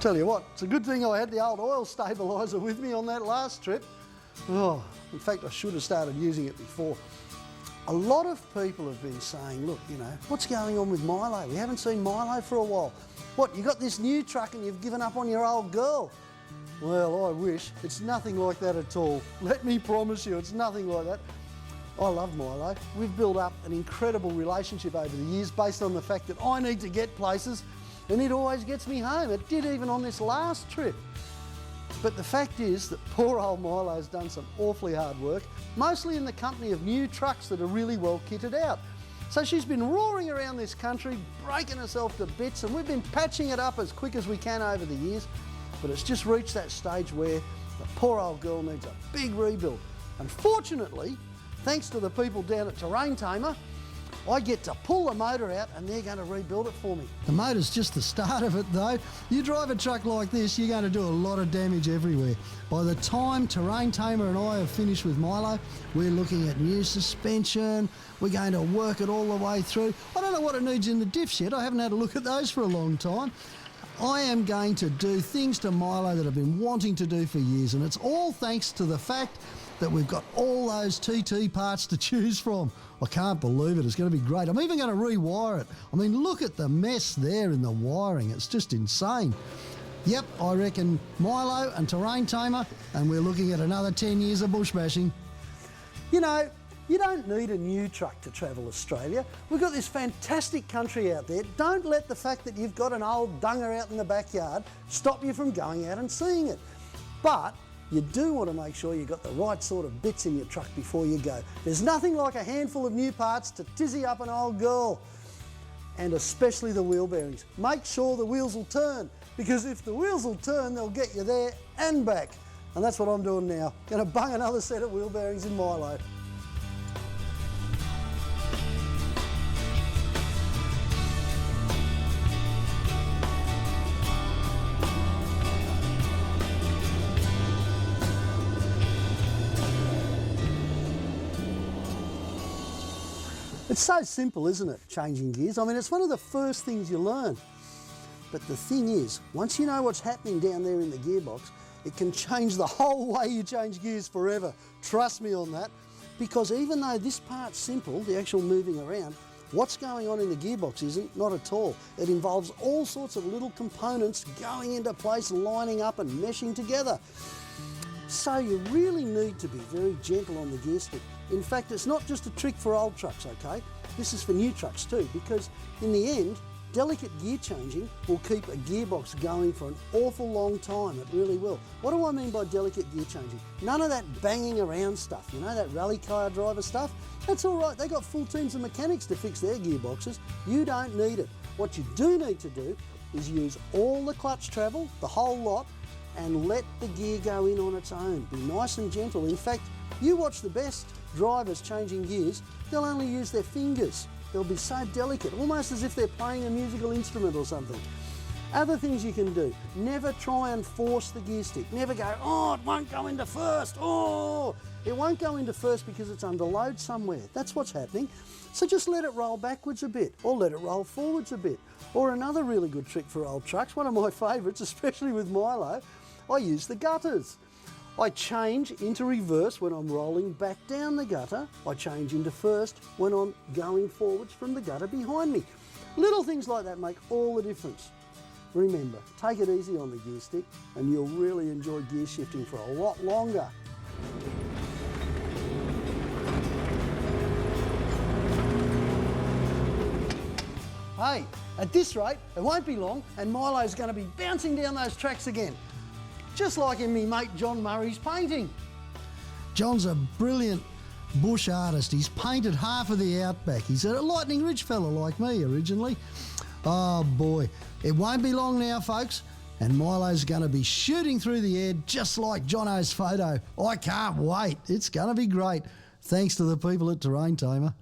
Tell you what, it's a good thing I had the old oil stabiliser with me on that last trip. Oh, in fact, I should have started using it before. A lot of people have been saying, look, you know, what's going on with Milo? We haven't seen Milo for a while. What, you got this new truck and you've given up on your old girl? Well, I wish. It's nothing like that at all. Let me promise you, it's nothing like that. I love Milo. We've built up an incredible relationship over the years based on the fact that I need to get places and it always gets me home. It did even on this last trip. But the fact is that poor old Milo's done some awfully hard work, mostly in the company of new trucks that are really well kitted out. So she's been roaring around this country, breaking herself to bits, and we've been patching it up as quick as we can over the years. But it's just reached that stage where the poor old girl needs a big rebuild. Unfortunately, thanks to the people down at Terrain Tamer, I get to pull the motor out and they're going to rebuild it for me. The motor's just the start of it though. You drive a truck like this, you're going to do a lot of damage everywhere. By the time Terrain Tamer and I have finished with Milo, we're looking at new suspension, we're going to work it all the way through. I don't know what it needs in the diffs yet, I haven't had a look at those for a long time. I am going to do things to Milo that I've been wanting to do for years, and it's all thanks to the fact that we've got all those TT parts to choose from. I can't believe it, it's going to be great. I'm even going to rewire it. I mean, look at the mess there in the wiring, it's just insane. Yep, I reckon Milo and Terrain Tamer, and we're looking at another 10 years of bush bashing. You know, you don't need a new truck to travel Australia. We've got this fantastic country out there. Don't let the fact that you've got an old dunger out in the backyard stop you from going out and seeing it. But you do want to make sure you've got the right sort of bits in your truck before you go. There's nothing like a handful of new parts to tizzy up an old girl. And especially the wheel bearings. Make sure the wheels will turn, because if the wheels will turn, they'll get you there and back. And that's what I'm doing now. Going to bung another set of wheel bearings in Milo. It's so simple, isn't it, changing gears? I mean, it's one of the first things you learn. But the thing is, once you know what's happening down there in the gearbox, it can change the whole way you change gears forever. Trust me on that. Because even though this part's simple, the actual moving around, what's going on in the gearbox isn't, not at all. It involves all sorts of little components going into place, lining up and meshing together. So you really need to be very gentle on the gear stick. In fact, it's not just a trick for old trucks, okay? This is for new trucks too, because in the end, delicate gear changing will keep a gearbox going for an awful long time. It really will. What do I mean by delicate gear changing? None of that banging around stuff, you know, that rally car driver stuff. That's all right. They got full teams of mechanics to fix their gearboxes. You don't need it. What you do need to do is use all the clutch travel, the whole lot, and let the gear go in on its own. Be nice and gentle. In fact, you watch the best drivers changing gears, they'll only use their fingers. They'll be so delicate, almost as if they're playing a musical instrument or something. Other things you can do, never try and force the gear stick. Never go, oh, it won't go into first, oh. It won't go into first because it's under load somewhere. That's what's happening. So just let it roll backwards a bit, or let it roll forwards a bit. Or another really good trick for old trucks, one of my favourites, especially with Milo, I use the gutters. I change into reverse when I'm rolling back down the gutter. I change into first when I'm going forwards from the gutter behind me. Little things like that make all the difference. Remember, take it easy on the gear stick and you'll really enjoy gear shifting for a lot longer. Hey, at this rate, it won't be long and Milo's going to be bouncing down those tracks again. Just like in me mate John Murray's painting. John's a brilliant bush artist. He's painted half of the outback. He's a Lightning Ridge fella like me originally. Oh boy, it won't be long now, folks, and Milo's going to be shooting through the air just like Jono's photo. I can't wait. It's going to be great. Thanks to the people at Terrain Tamer.